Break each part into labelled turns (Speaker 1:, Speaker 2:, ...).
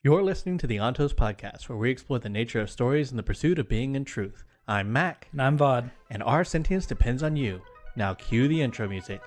Speaker 1: You're listening to the Ontos Podcast, where we explore the nature of stories and the pursuit of being in truth. I'm Mac,
Speaker 2: And I'm Vaud.
Speaker 1: and our sentience depends on you. Now cue the intro music.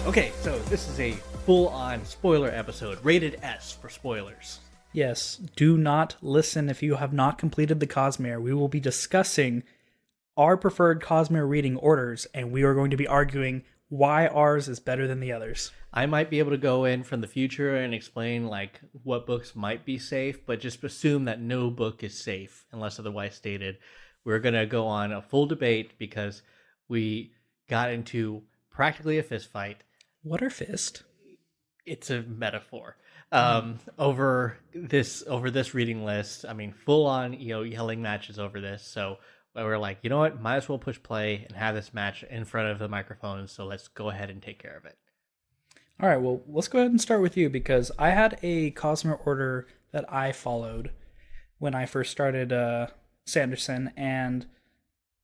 Speaker 1: Okay, so this is a full-on spoiler episode, rated S for spoilers.
Speaker 2: Yes, do not listen if you have not completed the Cosmere. We will be discussing our preferred Cosmere reading orders, and we are going to be arguing why ours is better than the others.
Speaker 1: I might be able to go in from the future and explain like what books might be safe, but just assume that no book is safe unless otherwise stated. We're going to go on a full debate because we got into practically a fist fight.
Speaker 2: What are fist?
Speaker 1: It's a metaphor. Over this reading list. I mean, full on, yelling matches over this. So we're like, you know what? Might as well push play and have this match in front of the microphone. So let's go ahead and take care of it.
Speaker 2: All right, well, let's go ahead and start with you because I had a Cosmere order that I followed when I first started Sanderson, and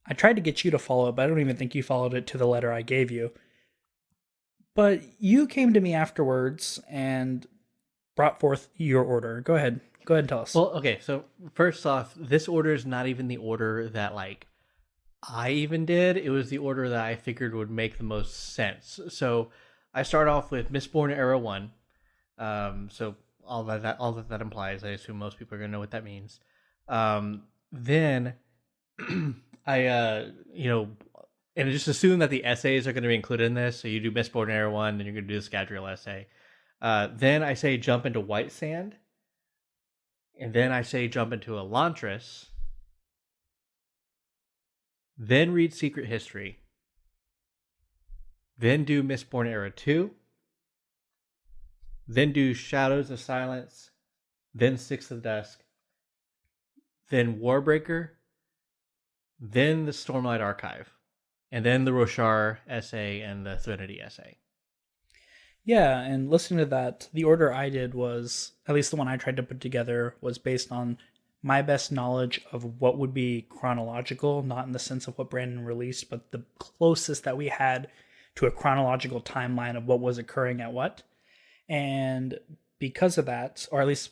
Speaker 2: I tried to get you to follow it, but I don't even think you followed it to the letter I gave you. But you came to me afterwards and brought forth your order. Go ahead and tell us.
Speaker 1: Well, okay, so first off, this order is not even the order that I even did. It was the order that I figured would make the most sense. So I start off with Mistborn Era 1. So all that implies, I assume most people are gonna know what that means. Then I and just assume that the essays are going to be included in this. So you do Mistborn Era 1, then you're going to do the Scadrial essay. Then I say jump into White Sand. And then I say jump into Elantris. Then read Secret History. Then do Mistborn Era 2. Then do Shadows of Silence. Then Six of Dusk. Then Warbreaker. Then the Stormlight Archive. And then the Roshar essay and the Threnody essay.
Speaker 2: Yeah, and listening to that, the order I did was, at least the one I tried to put together, was based on my best knowledge of what would be chronological, not in the sense of what Brandon released, but the closest that we had to a chronological timeline of what was occurring at what. And because of that, or at least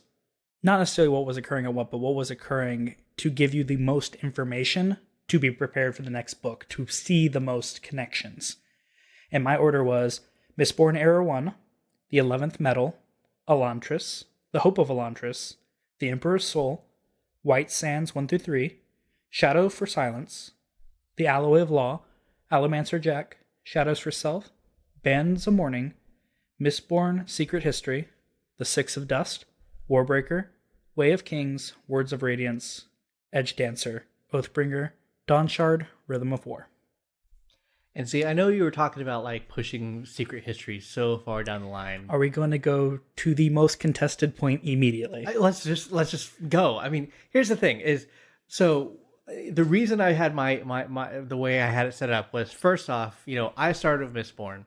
Speaker 2: not necessarily what was occurring at what, but what was occurring to give you the most information to be prepared for the next book, to see the most connections. And my order was Mistborn Era 1, The 11th Metal, Elantris, The Hope of Elantris, The Emperor's Soul, White Sands 1 through 3, Shadow for Silence, The Alloy of Law, Allomancer Jack, Shadows for Self, Bands of Mourning, Mistborn Secret History, The Six of Dust, Warbreaker, Way of Kings, Words of Radiance, Edge Dancer, Oathbringer, Dawnshard, Rhythm of War.
Speaker 1: And see, I know you were talking about pushing Secret History so far down the line.
Speaker 2: Are we going to go to the most contested point immediately?
Speaker 1: Let's just go. I mean, here's the thing: is so the reason I had my the way I had it set up was, first off, I started with Mistborn.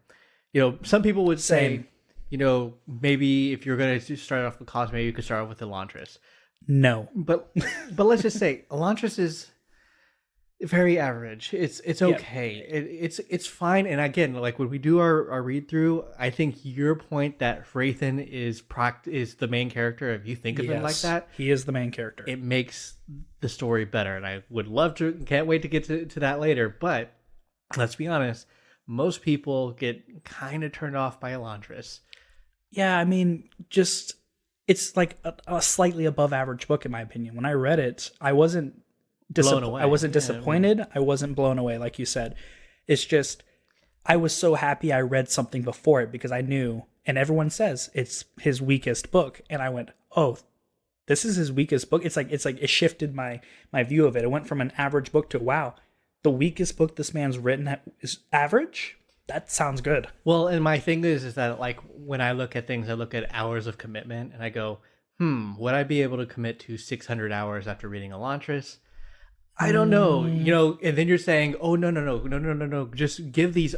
Speaker 1: Some people would say, maybe if you're going to start off with Cosmere, you could start off with Elantris.
Speaker 2: No,
Speaker 1: but let's just say Elantris is very average. It's okay. Yeah. It's fine. And again, when we do our read through, I think your point that Wraithen is the main character. If you think of him like that,
Speaker 2: he is the main character.
Speaker 1: It makes the story better, and I would love to. Can't wait to get to that later. But let's be honest, most people get kind of turned off by Elantris.
Speaker 2: Yeah, I mean, it's like a slightly above average book in my opinion. When I read it, I wasn't blown away. I wasn't disappointed. I wasn't blown away, like you said. It's just, I was so happy I read something before it because I knew, and everyone says it's his weakest book. And I went, oh, this is his weakest book. It's like it shifted my view of it. It went from an average book to, wow, the weakest book this man's written is average? That sounds good.
Speaker 1: Well, and my thing is that when I look at things, I look at hours of commitment and I go, would I be able to commit to 600 hours after reading Elantris? I don't know, and then you're saying, oh, no. Just give these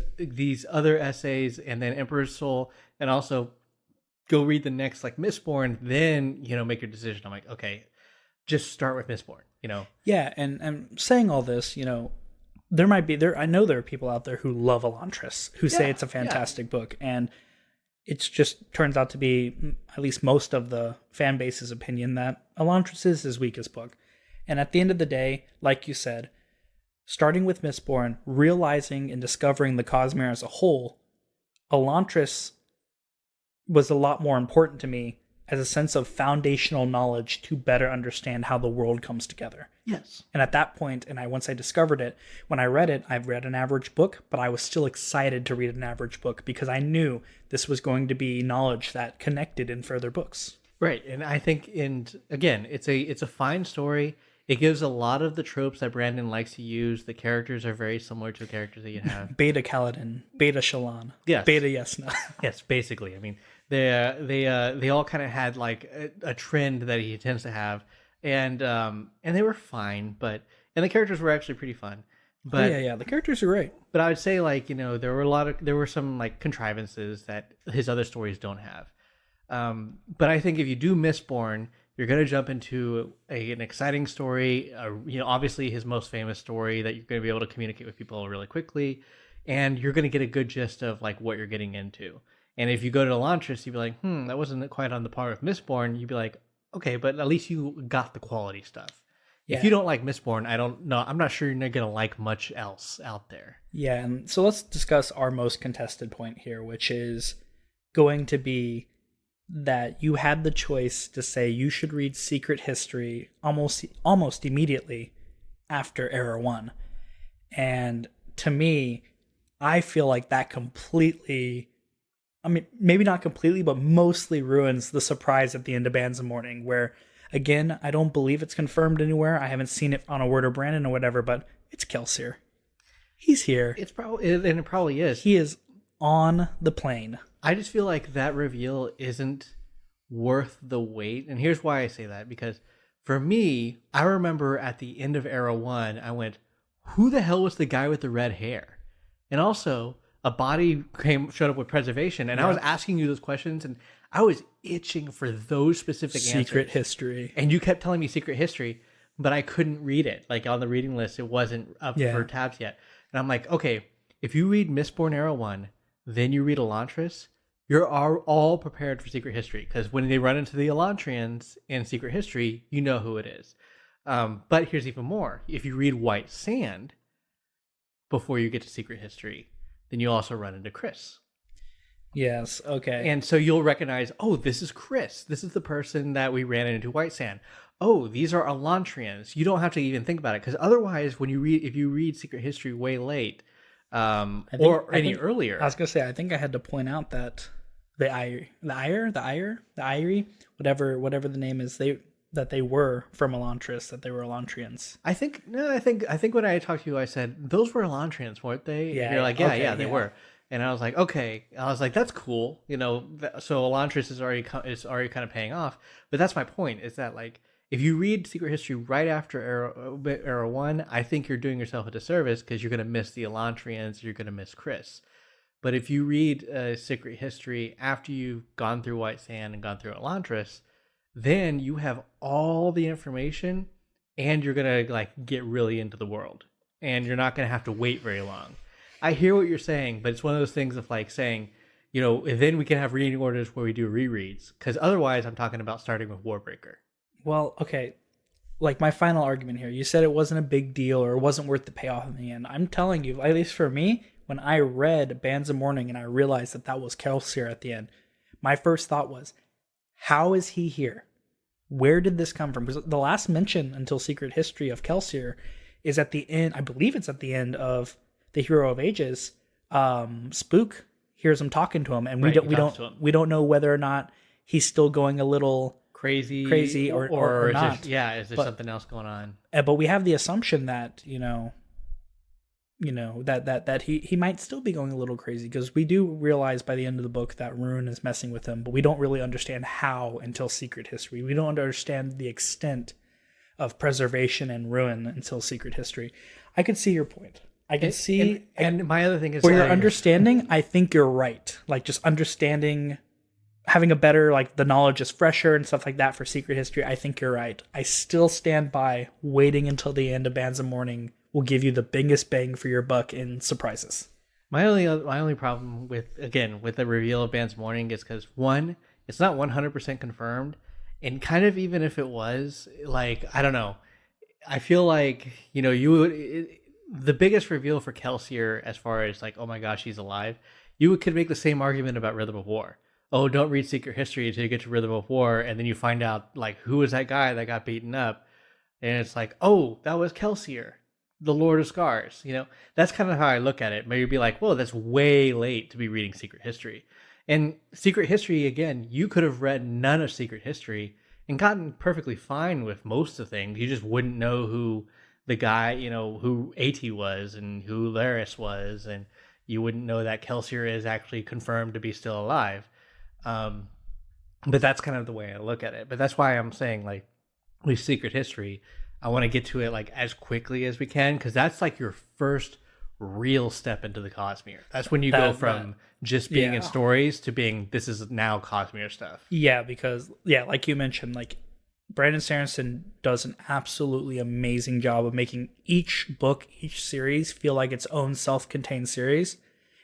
Speaker 1: other essays and then Emperor's Soul and also go read the next like Mistborn, then make your decision. I'm like, okay, just start with Mistborn.
Speaker 2: Yeah, and saying all this, there might be there. I know there are people out there who love Elantris, who say it's a fantastic book, and it's just turns out to be, at least most of the fan base's opinion, that Elantris is his weakest book. And at the end of the day, like you said, starting with Mistborn, realizing and discovering the Cosmere as a whole, Elantris was a lot more important to me as a sense of foundational knowledge to better understand how the world comes together.
Speaker 1: Yes.
Speaker 2: And at that point, once I discovered it, when I read it, I've read an average book, but I was still excited to read an average book because I knew this was going to be knowledge that connected in further books.
Speaker 1: Right. And I think, again, it's a fine story. It gives a lot of the tropes that Brandon likes to use. The characters are very similar to the characters that you have.
Speaker 2: Beta Kaladin, Beta Shallan,
Speaker 1: yes.
Speaker 2: Beta Yesna.
Speaker 1: Yes, basically. I mean, they all kind of had like a trend that he tends to have, and they were fine, and the characters were actually pretty fun. But
Speaker 2: yeah, the characters are great.
Speaker 1: But I would say like there were some like contrivances that his other stories don't have. But I think if you do Mistborn, you're going to jump into an exciting story. Obviously his most famous story that you're going to be able to communicate with people really quickly, and you're going to get a good gist of like what you're getting into. And if you go to Elantris, you'd be like, that wasn't quite on the par with Mistborn. You'd be like, okay, but at least you got the quality stuff. Yeah. If you don't like Mistborn, I don't know. I'm not sure you're not going to like much else out there.
Speaker 2: Yeah, and so let's discuss our most contested point here, which is going to be that you had the choice to say you should read Secret History almost immediately after Era 1. And to me, I feel like that completely, I mean, maybe not completely, but mostly ruins the surprise at the end of Bands of Mourning, where, again, I don't believe it's confirmed anywhere. I haven't seen it on a Word of Brandon or whatever, but it's Kelsier. He's here.
Speaker 1: It probably is.
Speaker 2: He is on the plane.
Speaker 1: I just feel like that reveal isn't worth the wait. And here's why I say that. Because for me, I remember at the end of Era 1, I went, who the hell was the guy with the red hair? And also, a body showed up with preservation. And I was asking you those questions, and I was itching for those specific answers.
Speaker 2: Secret History.
Speaker 1: And you kept telling me Secret History, but I couldn't read it. Like on the reading list, it wasn't up for tabs yet. And I'm like, okay, if you read Mistborn Era 1, then you read Elantris, you're all prepared for Secret History. Because when they run into the Elantrians in Secret History, you know who it is. But here's even more. If you read White Sand before you get to Secret History, then you also run into Chris.
Speaker 2: Yes, okay.
Speaker 1: And so you'll recognize, oh, this is Chris. This is the person that we ran into White Sand. Oh, these are Elantrians. You don't have to even think about it. Because otherwise, if you read Secret History way late, earlier.
Speaker 2: I was going to say, I think I had to point out that the Irie, whatever the name is, that they were from Elantris, that they were Elantrians.
Speaker 1: I think when I talked to you, I said, those were Elantrians, weren't they?
Speaker 2: Yeah.
Speaker 1: And you're like, they were. And I was like, okay. I was like, that's cool. So Elantris is already kind of paying off. But that's my point, is that like, if you read Secret History right after Era 1, I think you're doing yourself a disservice because you're going to miss the Elantrians, you're going to miss Chris. But if you read Secret History after you've gone through White Sand and gone through Elantris, then you have all the information and you're going to like get really into the world. And you're not going to have to wait very long. I hear what you're saying, but it's one of those things of like saying, then we can have reading orders where we do rereads. Because otherwise, I'm talking about starting with Warbreaker.
Speaker 2: Well, okay. Like my final argument here, you said it wasn't a big deal or it wasn't worth the payoff in the end. I'm telling you, at least for me, when I read Bands of Mourning and I realized that was Kelsier at the end, my first thought was, how is he here? Where did this come from? Because the last mention until Secret History of Kelsier is at the end, I believe it's at the end of The Hero of Ages. Spook hears him talking to him, and we don't know whether or not he's still going a little crazy or not.
Speaker 1: Is there something else going on?
Speaker 2: But we have the assumption that that he might still be going a little crazy, because we do realize by the end of the book that Rune is messing with him, but we don't really understand how until Secret History. We don't understand the extent of preservation and ruin until Secret History. I can see your point. I can
Speaker 1: and my other thing is
Speaker 2: for your understanding. I think you're right. Like just understanding having a better, like, the knowledge is fresher and stuff like that for Secret History, I think you're right. I still stand by waiting until the end of Bands of Mourning will give you the biggest bang for your buck in surprises.
Speaker 1: My only problem with the reveal of Band's Morning is because one, it's not 100% confirmed, and kind of even if it was, like, I don't know, I feel like the biggest reveal for Kelsier as far as like, oh my gosh, he's alive. You could make the same argument about Rhythm of War. Oh, don't read Secret History until you get to Rhythm of War, and then you find out like who was that guy that got beaten up, and it's like, oh, that was Kelsier, the Lord of Scars. That's kind of how I look at it. Maybe be like, whoa, that's way late to be reading Secret History. And Secret History, again, you could have read none of Secret History and gotten perfectly fine with most of the things. You just wouldn't know who the guy, who AT was and who Laris was, and you wouldn't know that Kelsier is actually confirmed to be still alive. But that's kind of the way I look at it. But that's why I'm saying, like, with Secret History, I want to get to it like as quickly as we can, because that's like your first real step into the Cosmere. That's when you go from just being in stories to being, this is now Cosmere stuff.
Speaker 2: Yeah, because like you mentioned, like, Brandon Sanderson does an absolutely amazing job of making each book, each series feel like its own self-contained series,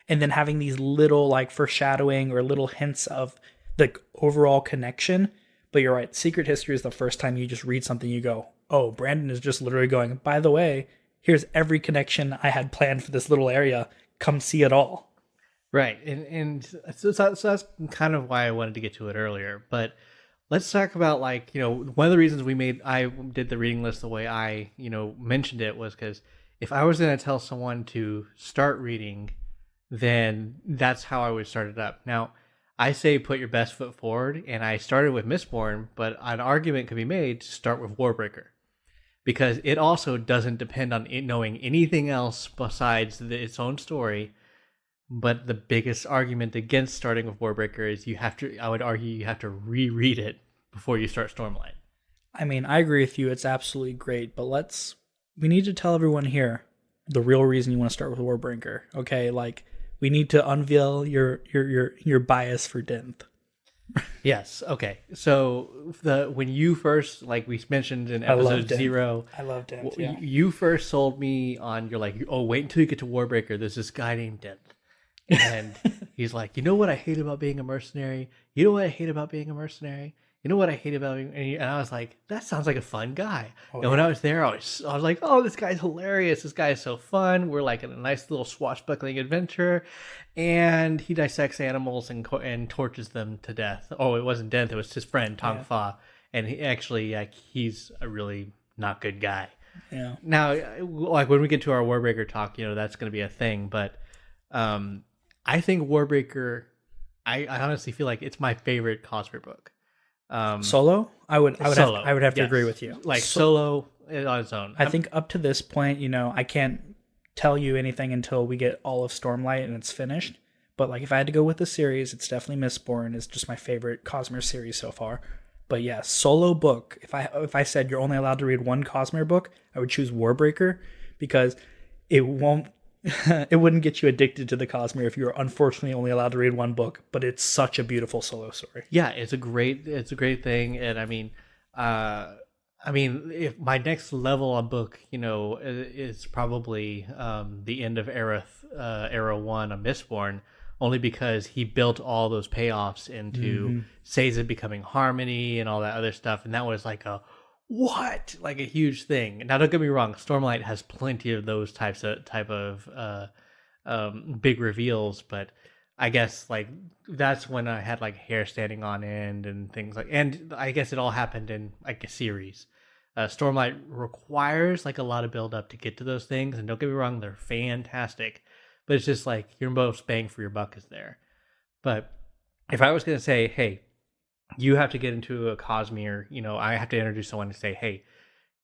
Speaker 2: and then having these little like foreshadowing or little hints of the overall connection. But you're right, Secret History is the first time you just read something, you go, oh, Brandon is just literally going, by the way, here's every connection I had planned for this little area. Come see it all.
Speaker 1: Right. And so that's kind of why I wanted to get to it earlier. But let's talk about, like, one of the reasons I did the reading list the way I, mentioned it was because if I was going to tell someone to start reading, then that's how I would start it up. Now, I say put your best foot forward, and I started with Mistborn, but an argument could be made to start with Warbreaker, because it also doesn't depend on it knowing anything else besides its own story. But the biggest argument against starting with Warbreaker is I would argue you have to reread it before you start Stormlight.
Speaker 2: I mean, I agree with you. It's absolutely great, but we need to tell everyone here the real reason you want to start with Warbreaker. Okay, like, we need to unveil your bias for Dinth.
Speaker 1: Yes. Okay. So when you first, like we mentioned in episode 0,
Speaker 2: I love Dinth. Yeah.
Speaker 1: You first sold me on. You're like, oh, wait until you get to Warbreaker. There's this guy named Dinth, and he's like, you know what I hate about being a mercenary? You know what I hate about being a mercenary? You know what I hate about being... And I was like, that sounds like a fun guy. And when I was there, I was like, oh, this guy's hilarious. This guy is so fun. We're like in a nice little swashbuckling adventure. And he dissects animals and torches them to death. Oh, it wasn't Dinth. It was his friend, Tong Fa. And he actually, like, he's a really not good guy.
Speaker 2: Yeah.
Speaker 1: Now, like, when we get to our Warbreaker talk, that's going to be a thing. But I think Warbreaker, I honestly feel like it's my favorite Cosmere book.
Speaker 2: Solo? I would have to agree with you.
Speaker 1: Like, Solo on its own.
Speaker 2: I think up to this point, I can't tell you anything until we get all of Stormlight and it's finished. But like, if I had to go with the series, it's definitely Mistborn. It's just my favorite Cosmere series so far. But yeah, solo book. If I said you're only allowed to read one Cosmere book, I would choose Warbreaker, because it wouldn't get you addicted to the Cosmere if you were unfortunately only allowed to read one book. But it's such a beautiful solo story.
Speaker 1: Yeah, it's a great thing, and I mean, if my next level on book, is probably the end of Era 1 of Mistborn, only because he built all those payoffs into Seiza becoming Harmony and all that other stuff, and that was like a huge thing. Now, don't get me wrong, Stormlight has plenty of those type of big reveals, but I guess like that's when I had like hair standing on end and things like, and I guess it all happened in like a series. Stormlight requires like a lot of build up to get to those things, and don't get me wrong, they're fantastic, but it's just like your most bang for your buck is there. But if I was going to say, hey, you have to get into a Cosmere, I have to introduce someone to say, hey,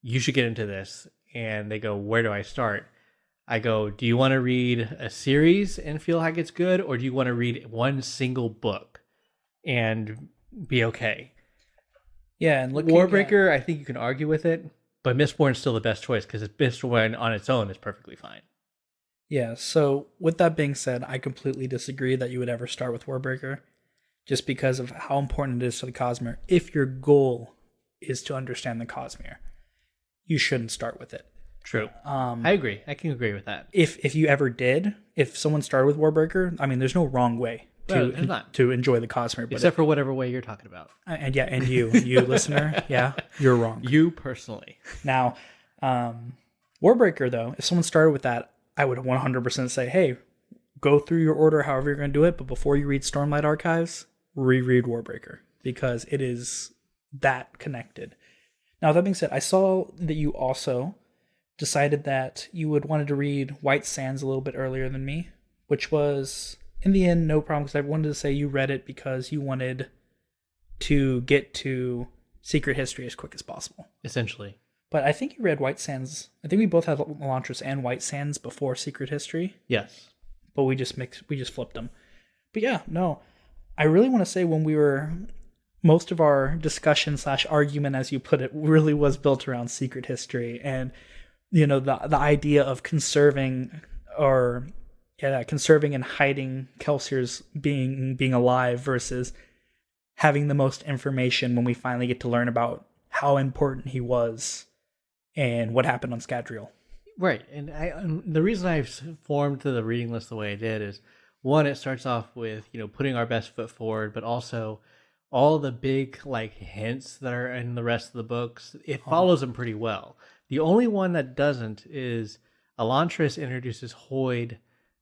Speaker 1: you should get into this. And they go, where do I start? I go, do you want to read a series and feel like it's good? Or do you want to read one single book and be okay?
Speaker 2: Yeah, and
Speaker 1: Warbreaker, I think you can argue with it, but Mistborn's still the best choice, because Mistborn on its own is perfectly fine.
Speaker 2: Yeah, so with that being said, I completely disagree that you would ever start with Warbreaker. just because of how important it is to the Cosmere. If your goal is to understand the Cosmere, you shouldn't start with it.
Speaker 1: True. I agree. I can agree with that.
Speaker 2: If you ever did, if someone started with Warbreaker, I mean, there's no wrong way to enjoy the Cosmere, but
Speaker 1: except for whatever way you're talking about.
Speaker 2: And you listener, yeah, you're wrong.
Speaker 1: You personally.
Speaker 2: Now, Warbreaker though, if someone started with that, I would 100% say, hey, go through your order however you're going to do it, but before you read Stormlight Archives, reread Warbreaker because it is that connected. Now, that being said, I saw that you also decided that you would wanted to read White Sands a little bit earlier than me, which was, in the end, no problem, because I wanted to say you read it because you wanted to get to Secret History as quick as possible.
Speaker 1: Essentially.
Speaker 2: But I think you read White Sands. I think we both had Elantris and White Sands before Secret History.
Speaker 1: Yes.
Speaker 2: But we just flipped them. But yeah, no. I really want to say most of our discussion / argument, as you put it, really was built around Secret History and the idea of conserving and hiding Kelsier's being alive versus having the most information when we finally get to learn about how important he was and what happened on Scadrial.
Speaker 1: Right, and the reason I formed the reading list the way I did is, one, it starts off with putting our best foot forward, but also all the big hints that are in the rest of the books. It follows them pretty well. The only one that doesn't is Elantris introduces Hoid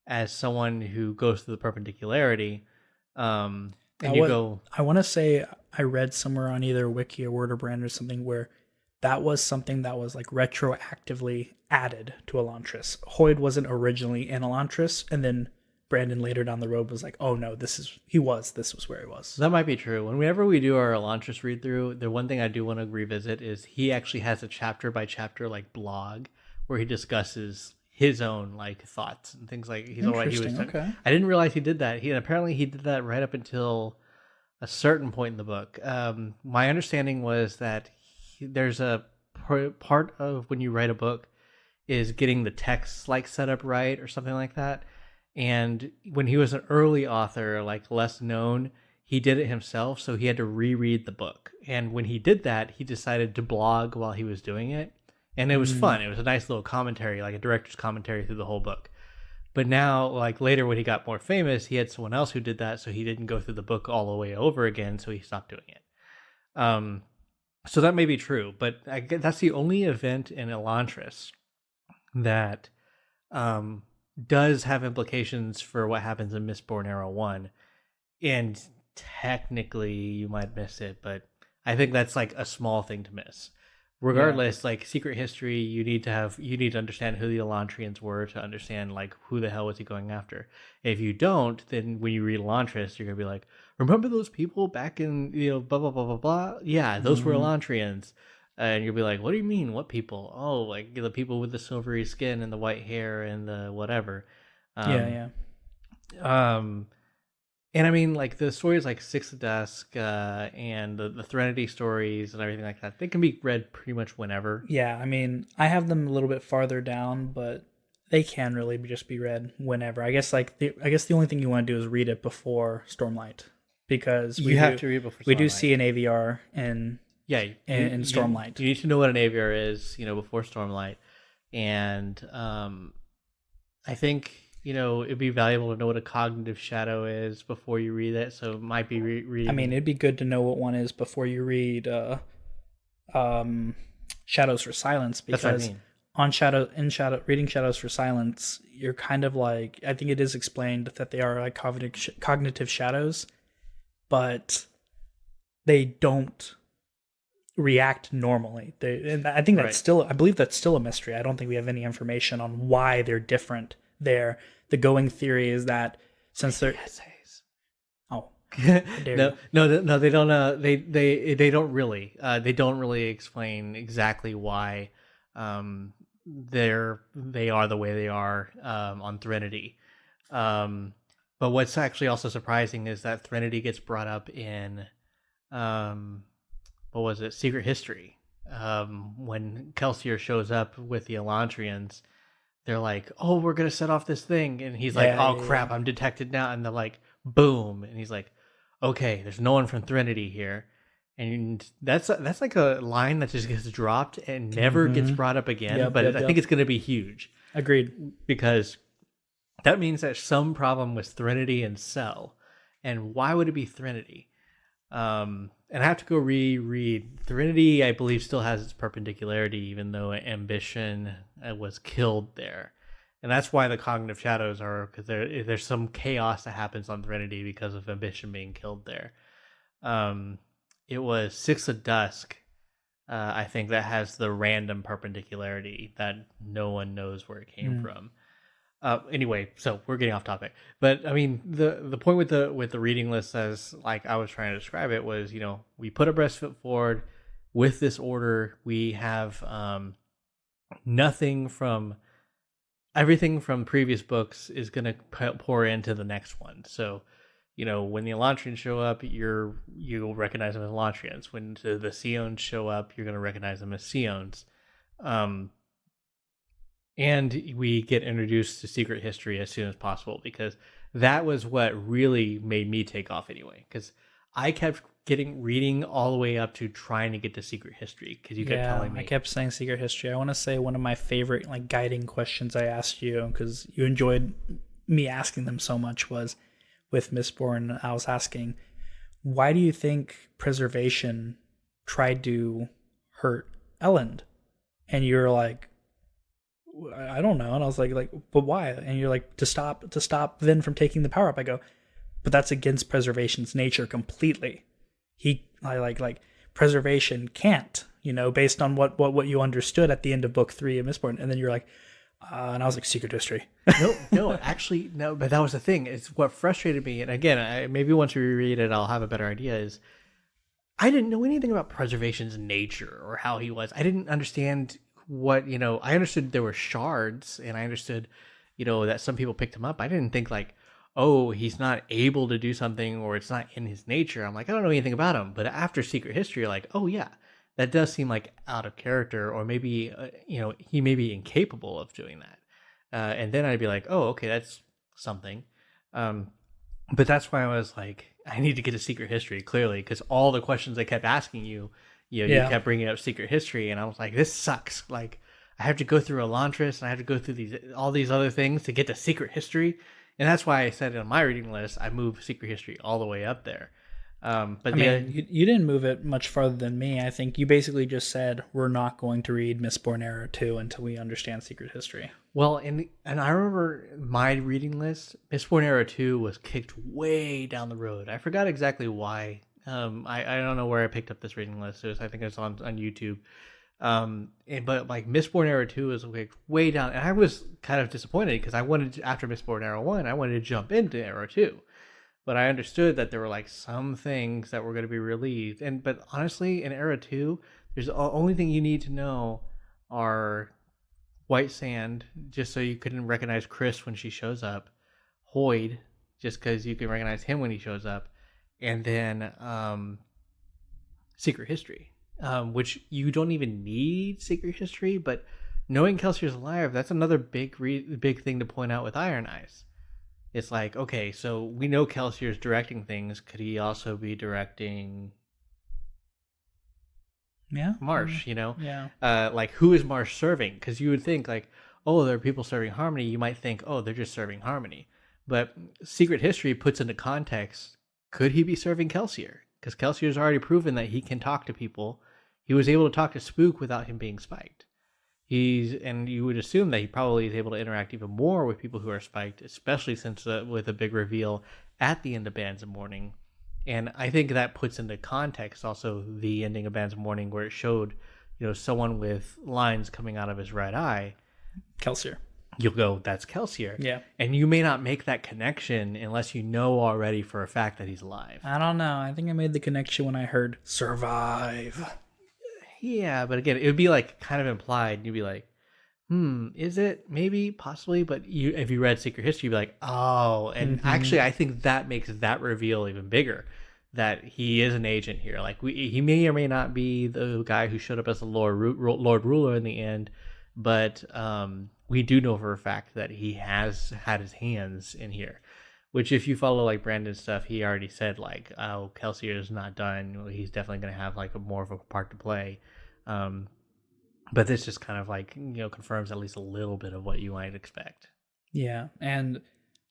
Speaker 1: as someone who goes through the perpendicularity. I
Speaker 2: want to say I read somewhere on either Wiki or Word or Brand or something where that was something that was retroactively added to Elantris. Hoid wasn't originally in Elantris, and then Brandon later down the road was like, oh no, this was where he was.
Speaker 1: That might be true. Whenever we do our Elantris read through, the one thing I do want to revisit is he actually has a chapter by chapter blog where he discusses his own thoughts and things he's already
Speaker 2: okay.
Speaker 1: I didn't realize he did that. Apparently he did that right up until a certain point in the book. My understanding was that there's a part of when you write a book is getting the text set up right or something like that. And when he was an early author, less known, he did it himself, so he had to reread the book. And when he did that, he decided to blog while he was doing it. And it was fun. It was a nice little commentary, a director's commentary through the whole book. But now, later when he got more famous, he had someone else who did that, so he didn't go through the book all the way over again, so he stopped doing it. So that may be true, but that's the only event in Elantris that does have implications for what happens in Mistborn Era 1. And technically, you might miss it, but I think that's a small thing to miss. Regardless, Secret History, you need to understand who the Elantrians were to understand who the hell was he going after. If you don't, then when you read Elantris, you're gonna be remember those people back in blah blah blah blah blah? Yeah, those were Elantrians. And you'll be what do you mean? What people? Oh, the people with the silvery skin and the white hair and the whatever.
Speaker 2: Yeah.
Speaker 1: And I mean, the stories Six of Dusk and the Threnody stories and everything like that, they can be read pretty much whenever.
Speaker 2: Yeah, I mean, I have them a little bit farther down, but they can really just be read whenever. I guess the only thing you want to do is read it before Stormlight, because
Speaker 1: you have to read it before Stormlight.
Speaker 2: We do see an AVR in Stormlight.
Speaker 1: You need to know what an AVR is, before Stormlight, and I think it'd be valuable to know what a cognitive shadow is before you read it. So it might be reading.
Speaker 2: I mean, it'd be good to know what one is before you read Shadows for Silence, because
Speaker 1: that's what I mean.
Speaker 2: Reading Shadows for Silence, you're kind of I think it is explained that they are cognitive shadows, but they don't react normally. And I think that's I believe that's still a mystery. I don't think we have any information on why they're different. The going theory is that since they're
Speaker 1: essays.
Speaker 2: Oh,
Speaker 1: no, they don't. They don't really. They don't really explain exactly why they are the way they are on Threnody. But what's actually also surprising is that Threnody gets brought up in what was it? Secret History. When Kelsier shows up with the Elantrians, they're oh, we're going to set off this thing. And he's crap, I'm detected now. And they're boom. And he's okay, there's no one from Threnody here. And that's like a line that just gets dropped and never gets brought up again.
Speaker 2: Yep,
Speaker 1: But
Speaker 2: yep,
Speaker 1: I think it's going to be huge.
Speaker 2: Agreed.
Speaker 1: Because that means that some problem with Threnody and Cell. And why would it be Threnody? And I have to go reread. Threnody, I believe, still has its perpendicularity, even though Ambition was killed there. And that's why the cognitive shadows are, because there's some chaos that happens on Threnody because of Ambition being killed there. It was Six of Dusk, I think, that has the random perpendicularity that no one knows where it came from. Anyway, so we're getting off topic, but I mean the point with the reading list, as like I was trying to describe it, was, you know, we put our best foot forward with this order. We have everything from previous books is going to pour into the next one. So, you know, when the Elantrians show up, you'll recognize them as Elantrians. When the Seons show up, you're going to recognize them as Seons. And we get introduced to secret history as soon as possible, because that was what really made me take off anyway. Because I kept reading all the way up to trying to get to secret history, because you kept telling me.
Speaker 2: I kept saying secret history. I want to say one of my favorite like guiding questions I asked you, because you enjoyed me asking them so much, was with Mistborn. I was asking, why do you think preservation tried to hurt Elend? And you're like, I don't know. And I was like, but why? And you're like, to stop Vin from taking the power up. I go, but that's against preservation's nature completely. Preservation can't, you know, based on what you understood at the end of book 3 of Mistborn. And then you're like, and I was like, secret history.
Speaker 1: No, actually, no. But that was the thing. It's what frustrated me. And again, maybe once we reread it, I'll have a better idea. Is I didn't know anything about preservation's nature or how he was. I didn't understand what, you know, I understood there were shards, and I understood, you know, that some people picked him up. I didn't think like, oh, he's not able to do something, or it's not in his nature. I'm like, I don't know anything about him. But after secret history, you're like, oh yeah, that does seem like out of character, or maybe, you know, he may be incapable of doing that. And then I'd be like, oh, okay, that's something. But that's why I was like, I need to get a secret history, clearly, because all the questions I kept asking you, you kept bringing up secret history, and I was like, this sucks. Like, I have to go through Elantris, and I have to go through all these other things to get to secret history. And that's why I said on my reading list, I moved secret history all the way up there. But
Speaker 2: you didn't move it much farther than me. I think you basically just said, we're not going to read Mistborn Era 2 until we understand secret history.
Speaker 1: Well, and I remember my reading list, Mistborn Era 2 was kicked way down the road. I forgot exactly why. I don't know where I picked up this reading list. I think it's on YouTube. But like Mistborn Era 2 was kicked way down, and I was kind of disappointed, because I wanted to, after Mistborn Era 1, I wanted to jump into Era 2. But I understood that there were like some things that were going to be released. But honestly, in Era 2, there's the only thing you need to know are White Sand, just so you couldn't recognize Chris when she shows up. Hoyd, just because you can recognize him when he shows up. And then Secret History, which you don't even need Secret History. But knowing Kelsier's alive, that's another big thing to point out with Iron Eyes. It's like, okay, so we know Kelsier's directing things. Could he also be directing Marsh, you know?
Speaker 2: Yeah.
Speaker 1: Like, who is Marsh serving? Because you would think, like, oh, there are people serving Harmony. You might think, oh, they're just serving Harmony. But Secret History puts into context, could he be serving Kelsier? Because Kelsier's already proven that he can talk to people. He was able to talk to Spook without him being spiked. And you would assume that he probably is able to interact even more with people who are spiked, especially since with a big reveal at the end of Bands of Mourning. And I think that puts into context also the ending of Bands of Mourning, where it showed, you know, someone with lines coming out of his right eye.
Speaker 2: Kelsier.
Speaker 1: You'll go, that's Kelsier.
Speaker 2: Yeah.
Speaker 1: And you may not make that connection unless you know already for a fact that he's alive.
Speaker 2: I don't know. I think I made the connection when I heard survive.
Speaker 1: Yeah, but again, it would be like kind of implied. You'd be like, is it? Maybe, possibly. But if you read Secret History, you'd be like, oh. And actually, I think that makes that reveal even bigger, that he is an agent here. Like, he may or may not be the guy who showed up as the Lord Ruler in the end, but we do know for a fact that he has had his hands in here, Which, if you follow like Brandon's stuff, he already said like, oh, Kelsier is not done. He's definitely going to have like more of a part to play. But this just kind of like, confirms at least a little bit of what you might expect.
Speaker 2: Yeah, and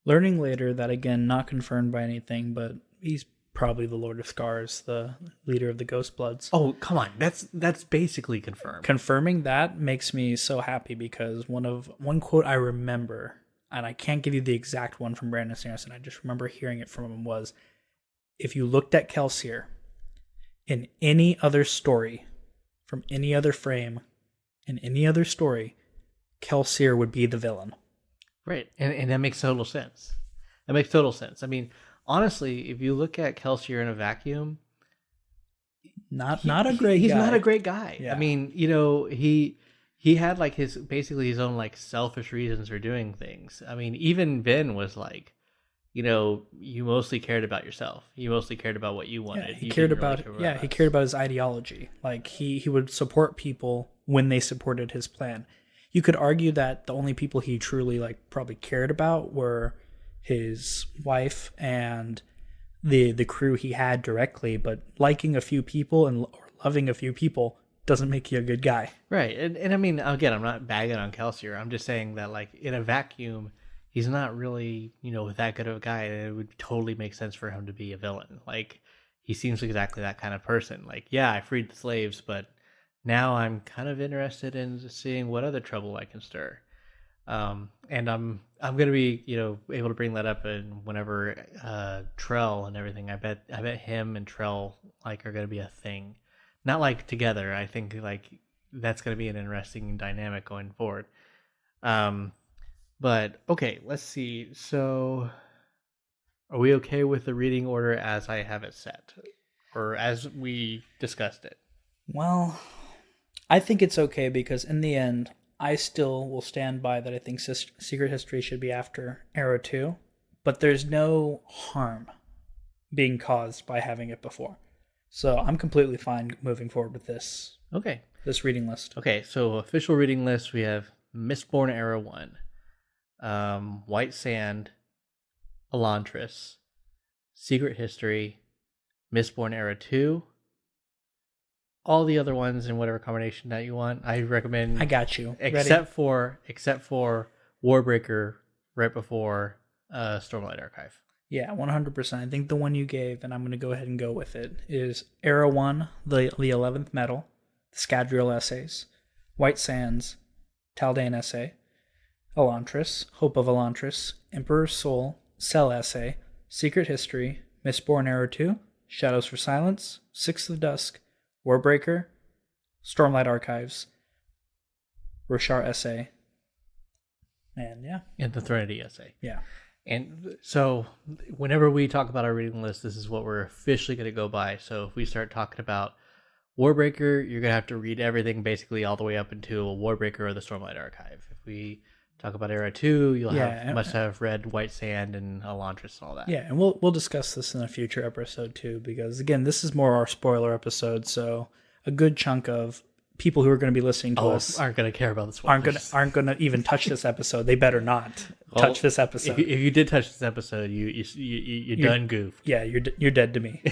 Speaker 2: learning later that, again, not confirmed by anything, but he's probably the Lord of Scars, the leader of the Ghost Bloods.
Speaker 1: Oh, come on. That's basically confirmed.
Speaker 2: Confirming that makes me so happy, because one quote I remember, and I can't give you the exact one from Brandon Sanderson, I just remember hearing it from him, was, if you looked at Kelsier in any other story, from any other frame, in any other story, Kelsier would be the villain.
Speaker 1: Right, and that makes total sense. That makes total sense. I mean, honestly, if you look at Kelsier in a vacuum,
Speaker 2: not a great guy.
Speaker 1: He's not a great guy.
Speaker 2: Yeah.
Speaker 1: I mean, he had like his own like selfish reasons for doing things. I mean, even Ben was like, you mostly cared about yourself. You mostly cared about what you wanted.
Speaker 2: Yeah, he cared about he cared about his ideology. Like he would support people when they supported his plan. You could argue that the only people he truly like probably cared about were his wife and the crew he had directly, but liking a few people or loving a few people doesn't make you a good guy.
Speaker 1: Right. And I mean, again, I'm not bagging on Kelsier. I'm just saying that like in a vacuum, he's not really, that good of a guy. It would totally make sense for him to be a villain. Like, he seems exactly that kind of person. Like, yeah, I freed the slaves, but now I'm kind of interested in seeing what other trouble I can stir. And I'm gonna be, able to bring that up in whenever Trell and everything. I bet him and Trell like are gonna be a thing. Not like together. I think like that's gonna be an interesting dynamic going forward. But okay, let's see. So, are we okay with the reading order as I have it set, or as we discussed it?
Speaker 2: Well, I think it's okay, because in the end, I still will stand by that I think Secret History should be after Era 2, but there's no harm being caused by having it before. So I'm completely fine moving forward with this.
Speaker 1: Okay.
Speaker 2: This reading list.
Speaker 1: Okay, so official reading list, we have Mistborn Era 1. White Sand, Elantris, Secret History, Mistborn Era 2, all the other ones in whatever combination that you want. I recommend.
Speaker 2: I got you.
Speaker 1: Except for Warbreaker right before Stormlight Archive.
Speaker 2: Yeah, 100%. I think the one you gave, and I'm going to go ahead and go with it, is Era 1, the 11th Metal, the Scadrial Essays, White Sands, Taldane Essay, Elantris, Hope of Elantris, Emperor's Soul, Cell Essay, Secret History, Mistborn Era 2, Shadows for Silence, Sixth of Dusk, Warbreaker, Stormlight Archives, Roshar Essay, and
Speaker 1: the Threnody Essay.
Speaker 2: Yeah.
Speaker 1: And so whenever we talk about our reading list, this is what we're officially going to go by. So if we start talking about Warbreaker, you're going to have to read everything basically all the way up until Warbreaker or the Stormlight Archive. If we talk about Era 2, you'll must have read White Sand and Elantris and all that.
Speaker 2: Yeah, and we'll discuss this in a future episode too, because again, this is more our spoiler episode, so a good chunk of people who are going to be listening to us
Speaker 1: aren't going to care about the spoilers.
Speaker 2: aren't going to even touch this episode. They better not touch this episode.
Speaker 1: If you did touch this episode, you're done goofed.
Speaker 2: Yeah, you're dead to me.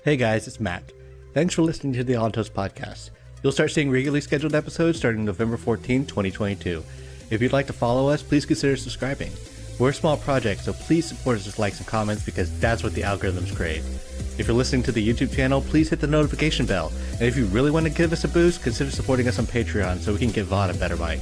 Speaker 1: Hey guys, it's Matt. Thanks for listening to the Altos Podcast. You'll start seeing regularly scheduled episodes starting November 14, 2022. If you'd like to follow us, please consider subscribing. We're a small project, so please support us with likes and comments, because that's what the algorithms crave. If you're listening to the YouTube channel, please hit the notification bell. And if you really want to give us a boost, consider supporting us on Patreon so we can give Vaud a better mic.